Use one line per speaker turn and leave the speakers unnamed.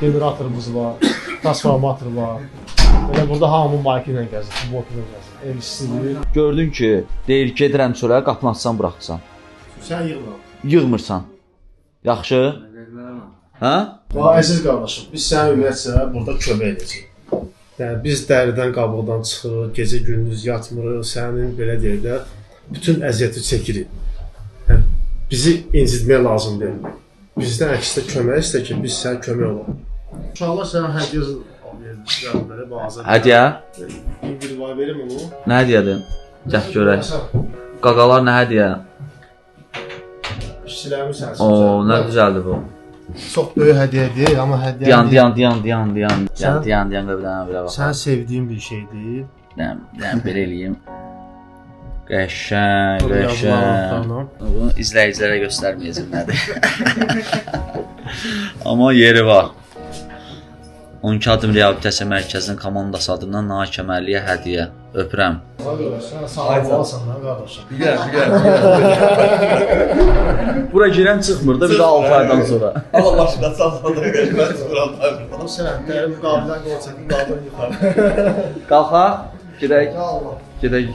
generatorumuz var, transformator var. Elə burada hamı mayki ilə gəzir, futbolka ilə gəzir. Ev istəyir.
Gördün ki, deyir gedirəm çölə, qapını açsan buraxsan.
Sən yığma.
Yığmırsan. Yaxşı? Hə?
Bax, əziz qardaşım, biz sənə ümumiyyətlə burada kömək edəcəyik. Yəni, biz dəridən qabıqdan çıxırıq, gecə gündüz yatmırıq, sənin belə deyək də, bütün əziyyəti çəkirik. Yəni, bizi incitmək lazım deyil. Bizdən əksinə kömək istə ki, biz sənə kömək olaq. İnşallah sənə hədiyyə vermişlər belə, bazar.
Hədiyyə?
Bir var verim onu.
Nə hədiyyədir? Gəl görək. Qaqalar nə hədiyyə?
İşçilərimi sənsin.
Oo, nə düzəldir bu?
Çox böyük hədiyyədir, amma hədiyyə...
Diyan, qövdən belə bax.
Sən sevdiyin bir şeydir.
Belə eləyim. Qəşəng. Bunu izləyicilərə göstərməyəcəm nədir. Amma yeri var. 12 adım reabilitasiya mərkəzinin komandası adından Nail Kəmərliyə hədiyyə. Öpürəm.
Sən sağ olasın lan qardaşım.
Bilirəm.
Bura girəm çıxmır da bir də 6 aydan sonra.
Allah başına salsana qəşəng çıxıram.
Bu sənətləri müqavilədən qol çəkin, qaldan yuxarı.
Qalxa, gedək. Gedək.